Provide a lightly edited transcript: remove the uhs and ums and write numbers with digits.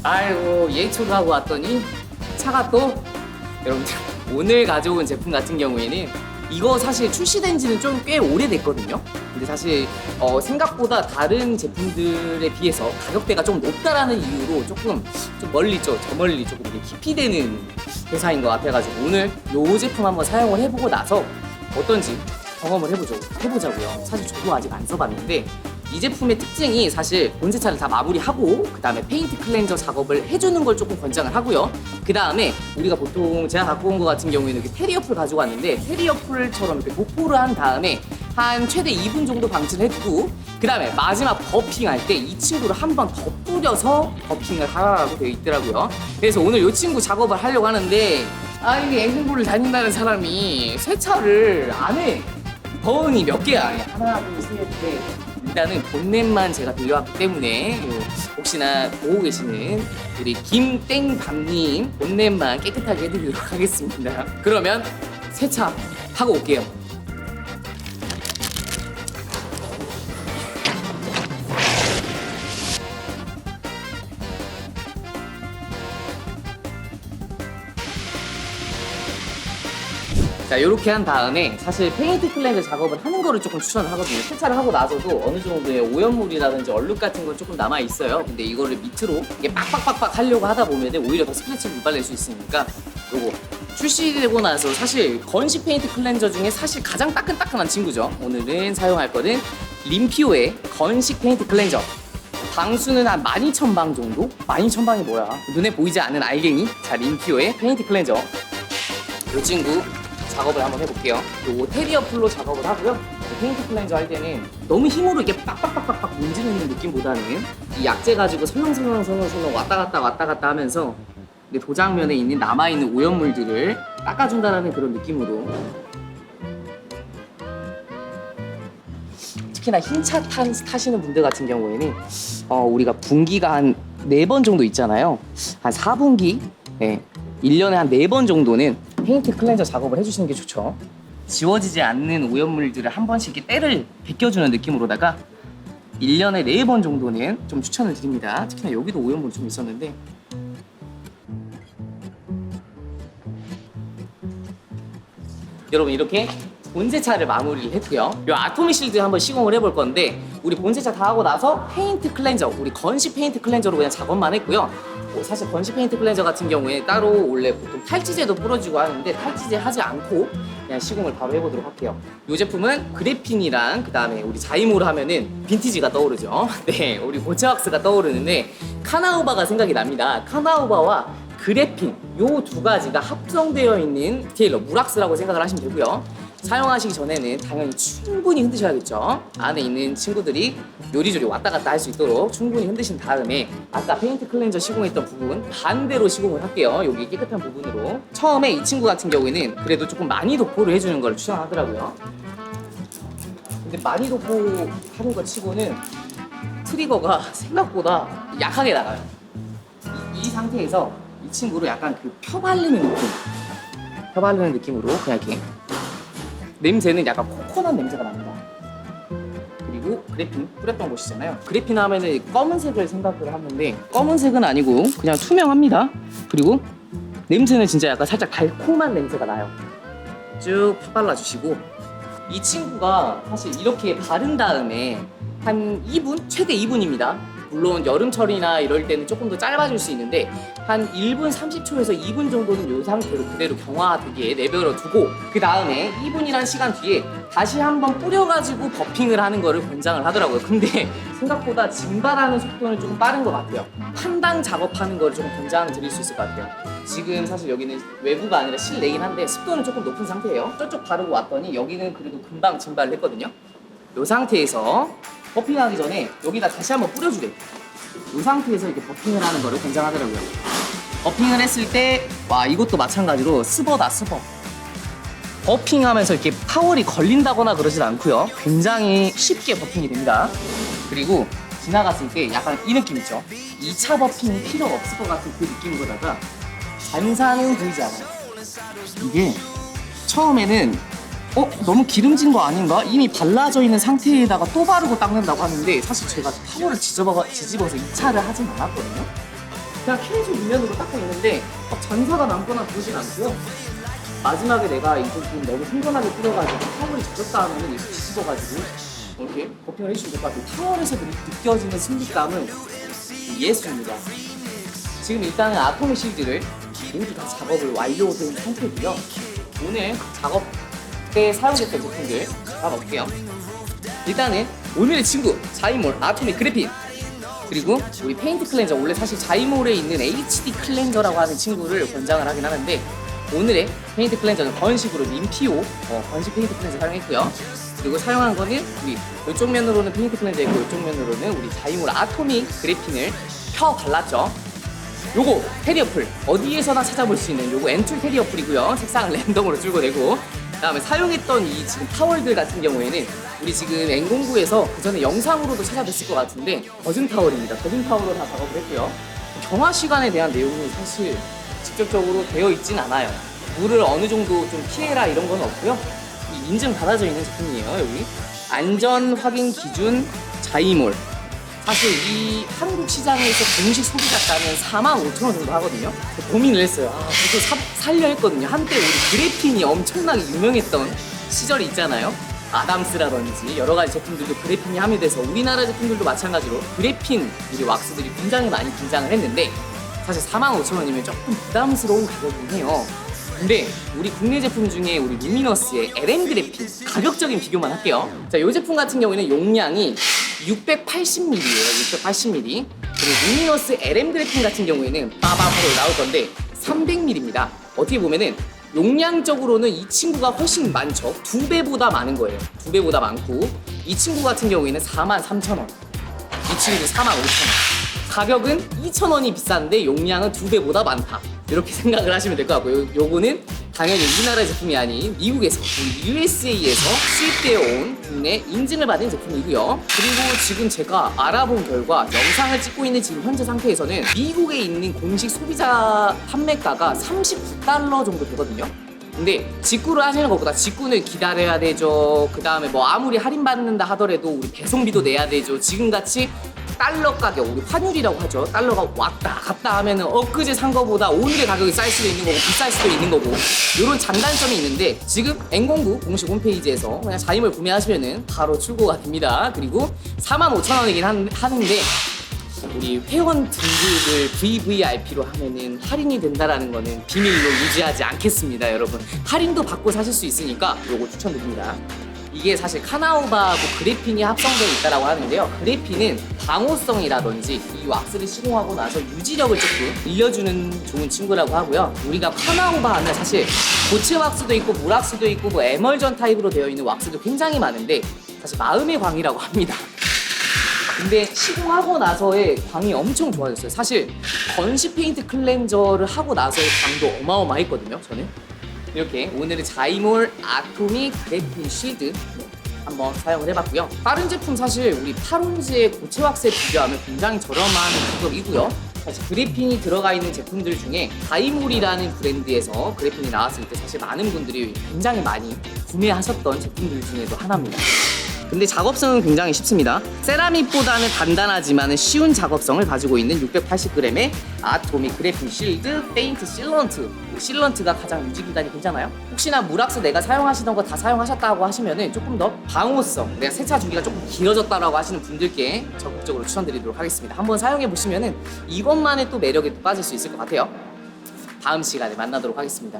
아이고 예초도 하고 왔더니 차가 또 여러분들 오늘 가져온 제품 같은 경우에는 이거 사실 출시된 지는 좀 꽤 오래됐거든요. 근데 사실 생각보다 다른 제품들에 비해서 가격대가 좀 높다라는 이유로 조금 좀 멀리 저 멀리 조금 이렇게 깊이 되는 회사인 것 같아가지고 오늘 요 제품 한번 사용을 해보고 나서 어떤지 경험을 해보자고요. 사실 저도 아직 안 써봤는데 이 제품의 특징이 사실 본세차를 다 마무리하고 그 다음에 페인트 클렌저 작업을 해주는 걸 조금 권장을 하고요. 그 다음에 우리가 보통 제가 갖고 온 거 같은 경우에는 이렇게 테리어풀 가지고 왔는데 테리어풀처럼 이렇게 도포를 한 다음에 한 최대 2분 정도 방치를 해두고 그 다음에 마지막 버핑할 때 이 친구를 한 번 더 뿌려서 버핑을 하라고 되어 있더라고요. 그래서 오늘 이 친구 작업을 하려고 하는데 이게 앵공부를 다닌다는 사람이 세차를 안 해. 버응이 몇 개야? 하나, 둘, 셋, 넷. 일단은 본넷만 제가 빌려왔기 때문에 혹시나 보고 계시는 우리 김땡밤님 본넷만 깨끗하게 해드리도록 하겠습니다. 그러면 세차 하고 올게요. 자, 이렇게 한 다음에 사실 페인트 클렌저 작업을 하는 거를 조금 추천을 하거든요. 세차를 하고 나서도 어느 정도의 오염물이라든지 얼룩 같은 건 조금 남아 있어요. 근데 이거를 밑으로 이게 빡빡빡빡 하려고 하다 보면 오히려 더 스크래치를 유발낼 수 있으니까 요거 출시되고 나서 사실 건식 페인트 클렌저 중에 사실 가장 따끈따끈한 친구죠. 오늘은 사용할 거는 림피오의 건식 페인트 클렌저. 방수는 한 12,000방 정도? 12,000방이 뭐야? 눈에 보이지 않는 알갱이. 자, 림피오의 페인트 클렌저. 요 친구 작업을 한번 해볼게요. 요 테리어 풀로 작업을 하고요. 페인트 클렌저 할 때는 너무 힘으로 이렇게 빡빡빡빡 문지르는 느낌보다는 이 약재 가지고 설렁설렁 왔다 갔다 하면서 도장면에 있는 남아있는 오염물들을 닦아준다는 그런 느낌으로 특히나 흰 차 타시는 분들 같은 경우에는 우리가 분기가 한 4번 정도 있잖아요. 한 4분기 1년에 한 4번 정도는 페인트 클렌저 작업을 해주시는 게 좋죠. 지워지지 않는 오염물들을 한 번씩 이렇게 때를 벗겨주는 느낌으로다가 1년에 4번 정도는 좀 추천을 드립니다. 특히나 여기도 오염물이 좀 있었는데 여러분 이렇게 본세차를 마무리했고요. 이 아토미 실드 한번 시공을 해볼 건데 우리 본세차 다 하고 나서 페인트 클렌저, 우리 건식 페인트 클렌저로 그냥 작업만 했고요. 사실 건식 페인트 클렌저 같은 경우에 따로 원래 보통 탈지제도 뿌려주고 하는데 탈지제 하지 않고 그냥 시공을 바로 해보도록 할게요. 이 제품은 그래핀이랑 그 다음에 우리 자이모를 하면은 빈티지가 떠오르죠. 네, 우리 고체왁스가 떠오르는데 카나우바가 생각이 납니다. 카나우바와 그래핀 요 두 가지가 합성되어 있는 디테일러 무락스라고 생각을 하시면 되고요. 사용하시기 전에는 당연히 충분히 흔드셔야겠죠. 안에 있는 친구들이 요리조리 왔다 갔다 할 수 있도록 충분히 흔드신 다음에 아까 페인트 클렌저 시공했던 부분 반대로 시공을 할게요. 여기 깨끗한 부분으로. 처음에 이 친구 같은 경우에는 그래도 조금 많이 도포를 해주는 걸 추천하더라고요. 근데 많이 도포하는 것 치고는 트리거가 생각보다 약하게 나가요. 이 상태에서 이 친구로 약간 그 펴 바르는 느낌으로 그냥 이렇게 냄새는 약간 코코넛 냄새가 납니다. 그리고 그래핀 뿌렸던 곳이잖아요. 그래핀 하면은 검은색을 생각을 하는데 검은색은 아니고 그냥 투명합니다. 그리고 냄새는 진짜 약간 살짝 달콤한 냄새가 나요. 쭉 펴발라주시고 이 친구가 사실 이렇게 바른 다음에 한 2분? 최대 2분입니다. 물론 여름철이나 이럴 때는 조금 더 짧아질 수 있는데 한 1분 30초에서 2분 정도는 이 상태로 그대로 경화되게 내버려 두고 그 다음에 2분이란 시간 뒤에 다시 한번 뿌려가지고 버핑을 하는 거를 권장을 하더라고요. 근데 생각보다 증발하는 속도는 조금 빠른 것 같아요. 판당 작업하는 거를 조금 권장 드릴 수 있을 것 같아요. 지금 사실 여기는 외부가 아니라 실내긴 한데 습도는 조금 높은 상태예요. 저쪽 바르고 왔더니 여기는 그래도 금방 증발을 했거든요. 이 상태에서 버핑하기 전에 여기다 다시 한번 뿌려주래. 이 상태에서 이렇게 버핑을 하는 거를 권장하더라고요. 버핑을 했을 때, 와, 이것도 마찬가지로 스버다, 스버. 버핑하면서 이렇게 파월이 걸린다거나 그러진 않고요. 굉장히 쉽게 버핑이 됩니다. 그리고 지나갔을 때 약간 이 느낌 있죠? 2차 버핑이 필요가 없을 것 같은 그 느낌으로다가 잔사는 보이지 않아요. 이게 처음에는 너무 기름진 거 아닌가? 이미 발라져 있는 상태에다가 또 바르고 닦는다고 하는데 사실 제가 파워를 뒤집어서 2차를 하진 않았거든요. 그냥 계속 윗면으로 닦고 있는데 막 잔사가 남거나 그러진 않고요. 마지막에 내가 이거 좀 너무 흥건하게 뿌려가지고 타월이 젖었다 하면은 이렇게 뒤집어가지고 이렇게 버핑을 해주면 될 것 같아요. 타월에서 느껴지는 승리감은 예술입니다. 지금 일단은 아토미 실드를 모두 다 작업을 완료된 상태고요. 오늘 작업 때 사용했던 제품들 잡아볼게요. 일단은 오늘의 친구 자이몰 아토미 그래핀, 그리고 우리 페인트 클렌저, 원래 사실 자이몰에 있는 HD 클렌저라고 하는 친구를 권장을 하긴 하는데 오늘의 페인트 클렌저는 건식으로 민피오 건식 페인트 클렌저 사용했고요. 그리고 사용한 거는 우리 이쪽 면으로는 페인트 클렌저 있고 이쪽 면으로는 우리 자이몰 아토미 그래핀을 펴 발랐죠. 요거 테리어풀 어디에서나 찾아볼 수 있는 요거 엔툴 테리어풀이고요. 색상을 랜덤으로 줄고내고, 그 다음에 사용했던 이 지금 타월들 같은 경우에는 우리 지금 N09에서 그 전에 영상으로도 찾아뵀을 것 같은데 버즌 타월입니다. 버즌 타월로 다 작업을 했고요. 경화 시간에 대한 내용은 사실 직접적으로 되어 있진 않아요. 물을 어느 정도 좀 피해라 이런 건 없고요. 인증 받아져 있는 제품이에요. 여기 안전 확인 기준 자이몰. 사실 이 한국 시장에서 공식 소비자가는 45,000원 정도 하거든요. 고민을 했어요. 그거 살려 했거든요. 한때 우리 그래핀이 엄청나게 유명했던 시절이 있잖아요. 아담스라든지 여러 가지 제품들도 그래핀이 함유돼서 우리나라 제품들도 마찬가지로 그래핀 우리 왁스들이 굉장히 많이 등장을 했는데 사실 45,000원이면 조금 부담스러운 가격이긴 해요. 근데 우리 국내 제품 중에 우리 루미너스의 LM 그래핀 가격적인 비교만 할게요. 자, 이 제품 같은 경우에는 용량이 680ml예요. 680ml. 그리고 루미너스 LM 그래핀 같은 경우에는 빠바바로 나올 건데 300ml입니다. 어떻게 보면은 용량적으로는 이 친구가 훨씬 많죠. 2배보다 많은 거예요. 2배보다 많고 이 친구 같은 경우에는 43,000원. 이 친구도 45,000원. 가격은 2,000원이 비싼데 용량은 2배보다 많다. 이렇게 생각을 하시면 될 것 같고요. 요거는 당연히 우리나라 제품이 아닌 미국에서 USA에서 수입되어 온 국내 인증을 받은 제품이고요. 그리고 지금 제가 알아본 결과 영상을 찍고 있는 지금 현재 상태에서는 미국에 있는 공식 소비자 판매가가 39달러 정도 되거든요. 근데 직구를 하시는 것보다 직구는 기다려야 되죠. 그 다음에 뭐 아무리 할인받는다 하더라도 우리 배송비도 내야 되죠. 지금같이 달러 가격, 우리 환율이라고 하죠. 달러가 왔다 갔다 하면은 엊그제 산 거보다 오늘의 가격이 쌀 수도 있는 거고 비쌀 수도 있는 거고 이런 장단점이 있는데 지금 N09 공식 홈페이지에서 그냥 자임을 구매하시면은 바로 출고가 됩니다. 그리고 45,000원이긴 하는데 우리 회원 등급을 VVIP로 하면은 할인이 된다라는 거는 비밀로 유지하지 않겠습니다, 여러분. 할인도 받고 사실 수 있으니까 요거 추천드립니다. 이게 사실 카나우바하고 그래핀이 합성되어 있다고 하는데요. 그래핀은 방호성이라든지 이 왁스를 시공하고 나서 유지력을 조금 늘려주는 좋은 친구라고 하고요. 우리가 카나우바 하면 사실 고체 왁스도 있고 물 왁스도 있고 뭐 에멀전 타입으로 되어 있는 왁스도 굉장히 많은데 사실 마음의 광이라고 합니다. 근데 시공하고 나서의 광이 엄청 좋아졌어요. 사실 건식 페인트 클렌저를 하고 나서의 광도 어마어마했거든요, 저는. 이렇게 오늘은 자이몰 아토미 그래핀 실드 한번 사용을 해봤고요. 다른 제품 사실 우리 파론즈의 고체 왁스에 비교하면 굉장히 저렴한 가격이고요. 사실 그래핀이 들어가 있는 제품들 중에 자이몰이라는 브랜드에서 그래핀이 나왔을 때 사실 많은 분들이 굉장히 많이 구매하셨던 제품들 중에도 하나입니다. 근데 작업성은 굉장히 쉽습니다. 세라믹보다는 단단하지만 쉬운 작업성을 가지고 있는 680g의 아토미 그래핀 실드 페인트 실런트. 실런트가 가장 유지기간이 괜찮아요. 혹시나 물왁스 내가 사용하시던 거 다 사용하셨다고 하시면은 조금 더 방호성, 내가 세차 주기가 조금 길어졌다라고 하시는 분들께 적극적으로 추천드리도록 하겠습니다. 한번 사용해 보시면은 이것만의 또 매력에 또 빠질 수 있을 것 같아요. 다음 시간에 만나도록 하겠습니다.